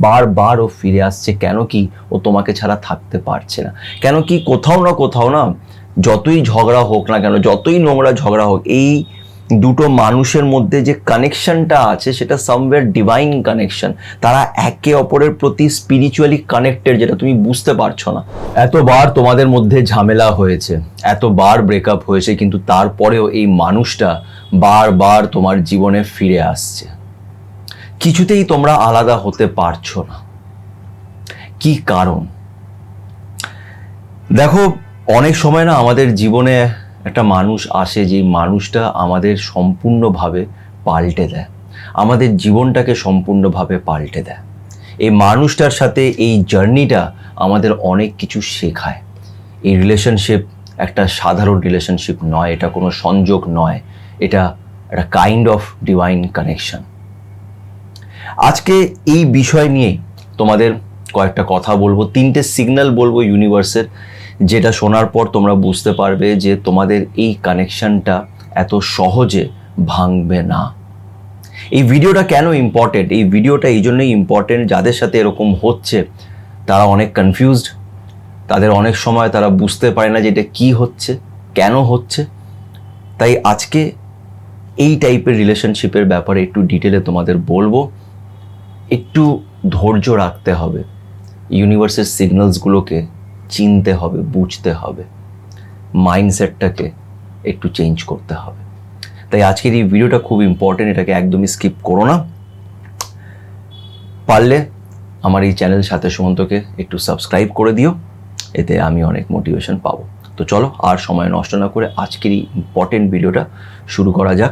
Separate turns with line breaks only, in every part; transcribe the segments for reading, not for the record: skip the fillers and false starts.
বারবার ও ফিরে আসছে। কেন কি ও তোমাকে ছাড়া থাকতে পারছে না? কেন কি কোথাও না যতই ঝগড়া হোক না কেন, যতই নোংরা ঝগড়া হোক, এই দুটো মানুষের মধ্যে যে কানেকশনটা আছে সেটা সামওয়্যার ডিভাইন কানেকশন। তারা একে অপরের প্রতি স্পিরিচুয়ালি কানেক্টেড, যেটা তুমি বুঝতে পারছো না। এতবার তোমাদের মধ্যে ঝামেলা হয়েছে, এতবার ব্রেকআপ হয়েছে, কিন্তু তারপরেও এই মানুষটা বারবার তোমার জীবনে ফিরে আসছে। কিছুতেই তোমরা আলাদা হতে পারছো না। কি কারণ? দেখো, অনেক সময় না আমাদের জীবনে একটা মানুষ আসে, যে মানুষটা আমাদের সম্পূর্ণভাবে পাল্টে দেয়, আমাদের জীবনটাকে সম্পূর্ণভাবে পাল্টে দেয়। এই মানুষটার সাথে এই জার্নিটা আমাদের অনেক কিছু শেখায়। এই রিলেশনশিপ একটা সাধারণ রিলেশনশিপ নয়, এটা কোনো সংযোগ নয়, এটা একটা কাইন্ড অফ ডিভাইন কানেকশন। আজকে এই বিষয় নিয়ে তোমাদের কয়েকটা কথা বলবো, 3টে সিগন্যাল বলবো ইউনিভার্সের, যেটা শোনার পর তোমরা বুঝতে পারবে যে তোমাদের এই কানেকশনটা এত সহজে ভাঙবে না। এই ভিডিওটা কেন ইম্পর্টেন্ট? এই ভিডিওটা এই জন্যই ইম্পর্টেন্ট, যাদের সাথে এরকম হচ্ছে তারা অনেক কনফিউজড, তাদের অনেক সময় তারা বুঝতে পারে না যে এটা কী হচ্ছে, কেন হচ্ছে। তাই আজকে এই টাইপের রিলেশনশিপের ব্যাপারে একটু ডিটেলে তোমাদের বলবো। একটু ধৈর্য রাখতে হবে, ইউনিভার্সের সিগন্যালসগুলোকে চিনতে হবে, বুঝতে হবে, মাইন্ডসেটটাকে একটু চেঞ্জ করতে হবে। তাই আজকের এই ভিডিওটা খুব ইম্পর্টেন্ট, এটাকে একদমই স্কিপ করো না। পারলে আমার এই চ্যানেল সাথে সুমন্তকে একটু সাবস্ক্রাইব করে দিও, এতে আমি অনেক মোটিভেশন পাবো। তো চলো আর সময় নষ্ট না করে আজকের এই ইম্পর্টেন্ট ভিডিওটা শুরু করা যাক।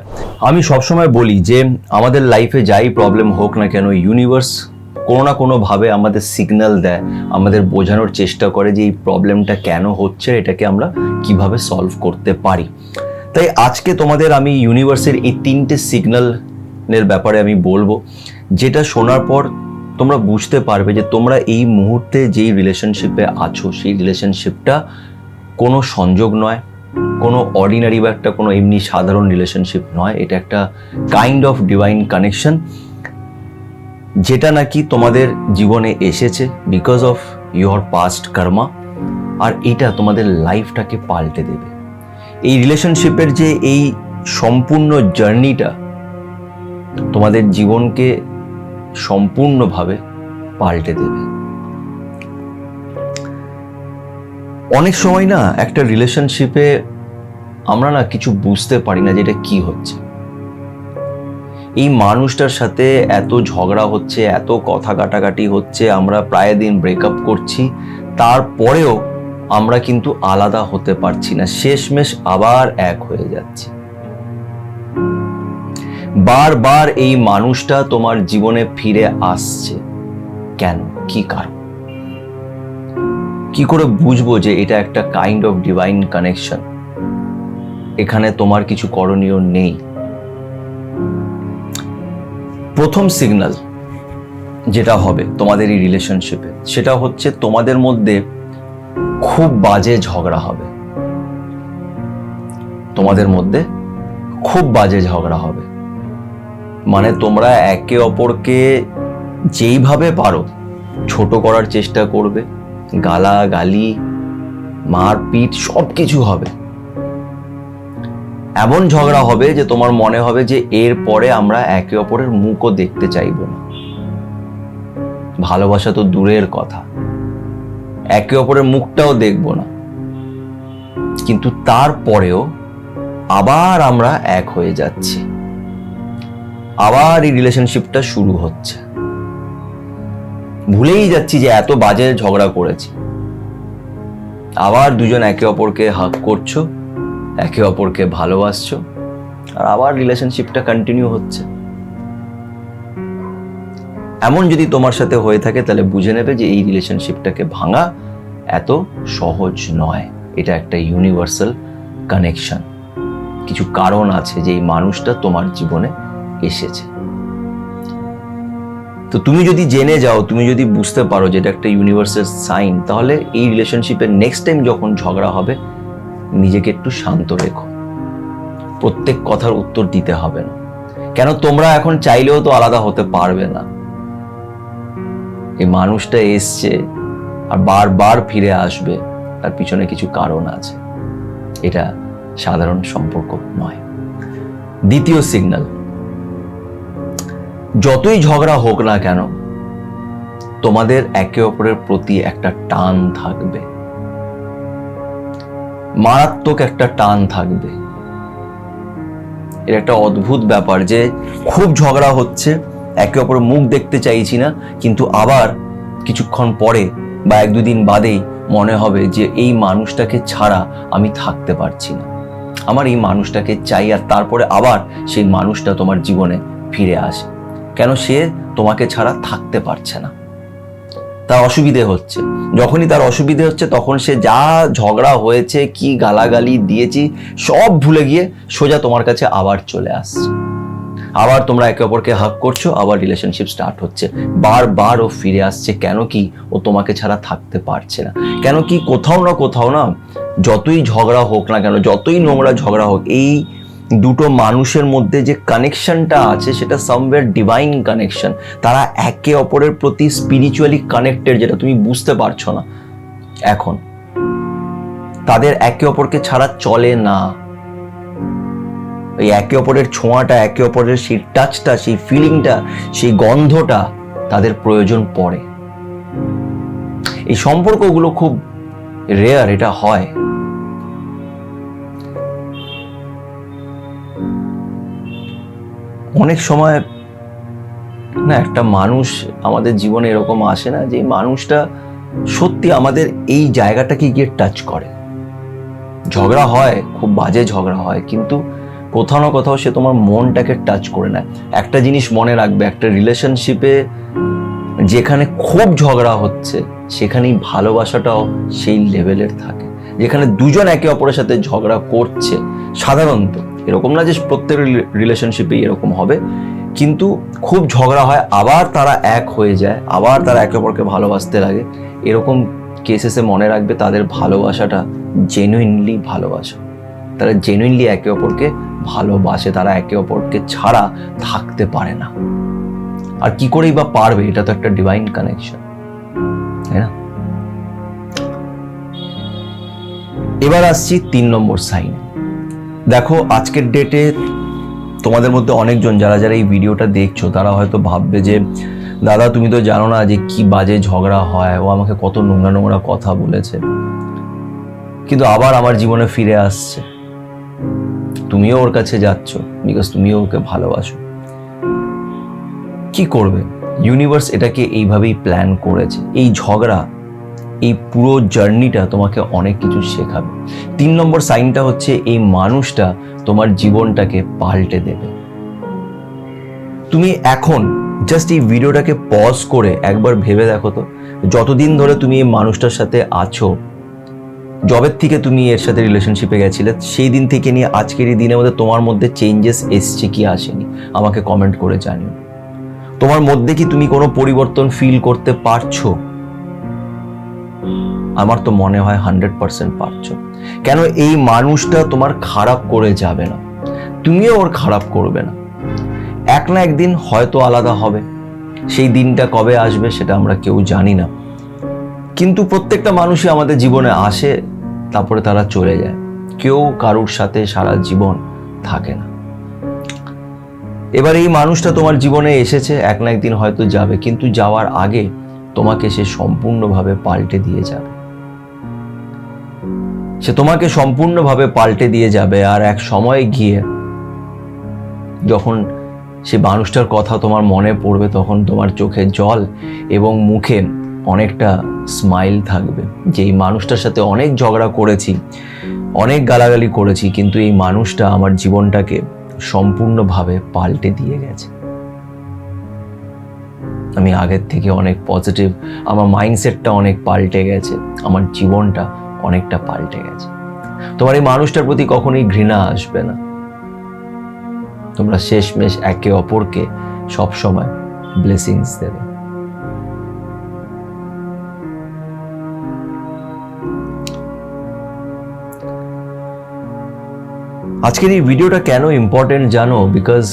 আমি সবসময় বলি যে আমাদের লাইফে যাই প্রবলেম হোক না কেন, ইউনিভার্স কোনো না কোনোভাবে আমাদের সিগন্যাল দেয়, আমাদের বোঝানোর চেষ্টা করে যে এই প্রবলেমটা কেন হচ্ছে, এটাকে আমরা কিভাবে সলভ করতে পারি। তাই আজকে তোমাদের আমি ইউনিভার্সের এই 3টে সিগন্যালের ব্যাপারে আমি বলবো, যেটা শোনার পর তোমরা বুঝতে পারবে যে তোমরা এই মুহূর্তে যেই রিলেশনশিপে আছো, সেই রিলেশনশিপটা কোনো সংযোগ নয়, কোনো অর্ডিনারি বা একটা কোনো এমনি সাধারণ রিলেশনশিপ নয়। এটা একটা কাইন্ড অফ ডিভাইন কানেকশন, যেটা নাকি তোমাদের জীবনে এসেছে বিকজ অফ ইয়োর পাস্ট কর্মা, আর এটা তোমাদের লাইফটাকে পাল্টে দেবে। এই রিলেশনশিপের যে এই সম্পূর্ণ জার্নিটা তোমাদের জীবনকে সম্পূর্ণভাবে পাল্টে দেবে। অনেক সময় না একটা রিলেশনশিপে আমরা না কিছু বুঝতে পারি না যে এটা কি হচ্ছে। এই মানুষটার সাথে এত ঝগড়া হচ্ছে, এত কথা কাটাকাটি হচ্ছে, আমরা প্রায় দিন ব্রেকআপ করছি, তারপরেও আমরা কিন্তু আলাদা হতে পারছি না, শেষমেশ আবার এক হয়ে যাচ্ছে। বারবার এই মানুষটা তোমার জীবনে ফিরে আসছে, কেন? কি কারণ? কি করে বুঝবো যে এটা একটা কাইন্ড অফ ডিভাইন কানেকশন? এখানে তোমার কিছু করণীয় নেই। প্রথম সিগন্যাল যেটা হবে তোমাদের এই রিলেশনশিপে, সেটা হচ্ছে তোমাদের মধ্যে খুব বাজে ঝগড়া হবে। তোমাদের মধ্যে খুব বাজে ঝগড়া হবে, মানে তোমরা একে অপরকে যেইভাবে পারো ছোট করার চেষ্টা করবে, গালাগালি, মারপিট সব কিছু হবে। এমন ঝগড়া হবে যে তোমার মনে হবে যে এর পরে আমরা একে অপরের মুখও দেখতে চাইবো না। ভালোবাসা তো দূরের কথা, একে অপরের মুখটাও দেখবো না, কিন্তু তারপরেও আবার আমরা এক হয়ে যাচ্ছি, আবার এই রিলেশনশিপটা শুরু হচ্ছে। ভুলেই যাচ্ছি যে এত বাজে ঝগড়া করেছি, আবার দুজন একে অপরকে হাগ করছো, একে অপরকে ভালোবাসছো, আর আবার রিলেশনশিপটা কন্টিনিউ হচ্ছে। এমন যদি তোমার সাথে হয়ে থাকে তাহলে বুঝে নেবে যে এই রিলেশনশিপটাকে ভাঙা এত সহজ নয়। এটা একটা ইউনিভার্সাল কানেকশন, কিছু কারণ আছে যে এই মানুষটা তোমার জীবনে এসেছে। তো তুমি যদি জেনে যাও, তুমি যদি বুঝতে পারো যে এটা একটা ইউনিভার্সাল সাইন, তাহলে এই রিলেশনশিপের নেক্সট টাইম যখন ঝগড়া হবে নিজেকে একটু শান্ত রেখো। প্রত্যেক কথার উত্তর দিতে হবে না, কেন তোমরা এখন চাইলেও তো আলাদা হতে পারবে না। এই মানুষটা এসছে আর বারবার ফিরে আসবে, তার পিছনে কিছু কারণ আছে। এটা সাধারণ সম্পর্ক নয়। দ্বিতীয় সিগন্যাল, যতই ঝগড়া হোক না কেন তোমাদের একে অপরের প্রতি একটা টান থাকবে, মারাত্মক একটা টান থাকবে। এর একটা অদ্ভুত ব্যাপার যে খুব ঝগড়া হচ্ছে, একে অপরের মুখ দেখতে চাইছি না, কিন্তু আবার কিছুক্ষণ পরে বা 1-2 দিন বাদেই মনে হবে যে এই মানুষটাকে ছাড়া আমি থাকতে পারছি না, আমার এই মানুষটাকে চাই। আর তারপরে আবার সেই মানুষটা তোমার জীবনে ফিরে আসে। কেন? সে তোমাকে ছাড়া থাকতে পারছে না, তার অসুবিধে হচ্ছে। যখনই তার অসুবিধে হচ্ছে তখন সে যা ঝগড়া হয়েছে, কি গালাগালি দিয়েছি সব ভুলে গিয়ে সোজা তোমার কাছে আবার চলে আসছে। আবার তোমরা একে অপরকে হাগ করছো, আবার রিলেশনশিপ স্টার্ট হচ্ছে। বারবার ও ফিরে আসছে। কেন কি? ও তোমাকে ছাড়া থাকতে পারছে না। কেন কি? কোথাও না যতই ঝগড়া হোক না কেন, যতই নোংরা ঝগড়া হোক, এই দুটো মানুষের মধ্যে যে কানেকশনটা আছে সেটা সামওয়্যার ডিভাইন কানেকশন। তারা একে অপরের প্রতি স্পিরিচুয়ালি কানেক্টেড, যেটা তুমি বুঝতে পারছো না এখন। তাদের একে অপরকে ছাড়া চলে না। এই একে অপরের ছোঁয়াটা, একে অপরের সেই টাচটা, সেই ফিলিংটা, সেই গন্ধটা তাদের প্রয়োজন পড়ে। এই সম্পর্কগুলো খুব রেয়ার, এটা হয়। অনেক সময় না একটা মানুষ আমাদের জীবনে এরকম আসে না যে মানুষটা সত্যি আমাদের এই জায়গাটাকে গিয়ে টাচ করে। ঝগড়া হয়, খুব বাজে ঝগড়া হয়, কিন্তু কোথাও না কোথাও সে তোমার মনটাকে টাচ করে নেয়। একটা জিনিস মনে রাখবে, একটা রিলেশনশিপে যেখানে খুব ঝগড়া হচ্ছে সেখানেই ভালোবাসাটাও সেই লেভেলের থাকে। যেখানে দুজন একে অপরের সাথে ঝগড়া করছে, সাধারণত এরকম না যে প্রত্যেক রিলেশনশিপেই এরকম হবে, কিন্তু খুব ঝগড়া হয়, আবার তারা এক হয়ে যায়, আবার তারা একে অপরকে ভালোবাসতে লাগে। এরকম কেসেসে মনে রাখবে তাদের ভালোবাসাটা জেনুইনলি ভালোবাসা। তারা জেনুইনলি একে অপরকে ভালোবাসে, তারা একে অপরকে ছাড়া থাকতে পারে না। আর কি করেই বা পারবে? এটা তো একটা ডিভাইন কানেকশন, তাই না? এবার আসছি 3 নম্বর সাইন। দেখো, আজকের ডেটে তোমাদের মধ্যে অনেকজন যারা এই ভিডিওটা দেখছো তারা হয়তো ভাববে যে দাদা তুমি তো জানো না যে কি বাজে ঝগড়া হয়, ও আমাকে কত নোংরা কথা বলেছে, কিন্তু আবার আমার জীবনে ফিরে আসছে। তুমিও ওর কাছে যাচ্ছ বিকজ তুমিও ওকে ভালোবাসো। কি করবে? ইউনিভার্স এটাকে এইভাবেই প্ল্যান করেছে। এই ঝগড়া, এই পুরো জার্নিটা তোমাকে অনেক কিছু শেখাবে। 3 নম্বর সাইনটা হচ্ছে এই মানুষটা তোমার জীবনটাকে পাল্টে দেবে। তুমি এখন জাস্ট এই ভিডিওটাকে পজ করে একবার ভেবে দেখো তো, যতদিন ধরে তুমি এই মানুষটার সাথে আছো, জবের থেকে তুমি এর সাথে রিলেশনশিপে গেছিলে, সেই দিন থেকে নিয়ে আজকের এই দিনের মধ্যে তোমার মধ্যে চেঞ্জেস এসছে কি আসেনি আমাকে কমেন্ট করে জানিও। তোমার মধ্যে কি তুমি কোনো পরিবর্তন ফিল করতে পারছো? আমার তো মনে হয় 100% পারছো। কেন? এই মানুষটা তোমার খারাপ করে যাবে না, তুমিও ওর খারাপ করবে না। এক না একদিন হয়তো আলাদা হবে, সেই দিনটা কবে আসবে সেটা আমরা কেউ জানি না, কিন্তু প্রত্যেকটা মানুষই আমাদের জীবনে আসে, তারপরে তারা চলে যায়। কেউ কারুর সাথে সারা জীবন থাকে না। এবার এই মানুষটা তোমার জীবনে এসেছে, এক না একদিন হয়তো যাবে, কিন্তু যাওয়ার আগে তোমাকে সে সম্পূর্ণভাবে পাল্টে দিয়ে যাবে। সে তোমাকে সম্পূর্ণভাবে পাল্টে দিয়ে যাবে। আর এক সময় গিয়ে যখন সে মানুষটার কথা তোমার মনে পড়বে, তখন তোমার চোখে জল এবং মুখে অনেকটা স্মাইল থাকবে যে এই মানুষটার সাথে অনেক ঝগড়া করেছি, অনেক গালাগালি করেছি, কিন্তু এই মানুষটা আমার জীবনটাকে সম্পূর্ণভাবে পাল্টে দিয়ে গেছে। আমি আগের থেকে অনেক পজিটিভ, আমার মাইন্ডসেটটা অনেক পাল্টে গেছে, আমার জীবনটা অনেকটা পাল্টে গেছে। তোমার এই মানুষটার প্রতি কখনোই ঘৃণা আসবে না। তোমরা শেষমেশ একে অপরকে সবসময় ব্লেসিংস দেবে। আজকের এই ভিডিওটা কেন ইম্পর্টেন্ট জানো? বিকজ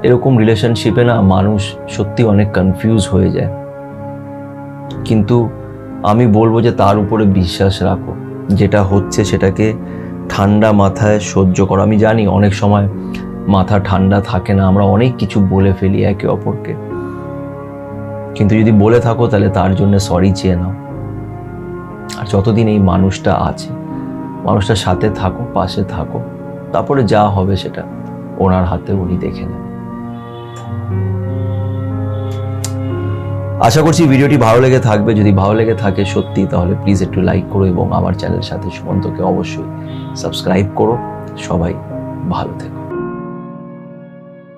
এরকম রিলেশনশিপে না মানুষ সত্যি অনেক কনফিউজ হয়ে যায়। কিন্তু আমি বলবো যে তার উপরে বিশ্বাস রাখো, যেটা হচ্ছে সেটাকে ঠান্ডা মাথায় সহ্য করো। আমি জানি অনেক সময় মাথা ঠান্ডা থাকে না, আমরা অনেক কিছু বলে ফেলি একে অপরকে, কিন্তু যদি বলে থাকো তাহলে তার জন্য সরি চেয়ে নাও। আর যতদিন এই মানুষটা আছে, মানুষটার সাথে থাকো, পাশে থাকো, তারপরে যা হবে সেটা ওনার হাতে উনি দেখে নেন। আশা করছি ভিডিওটি ভালো লেগে থাকবে। যদি ভালো লেগে থাকে সত্যি, তাহলে প্লিজ একটু লাইক করো এবং আমার চ্যানেল সাথে সুমন্তকে অবশ্যই সাবস্ক্রাইব করো। সবাই ভালো থেকো।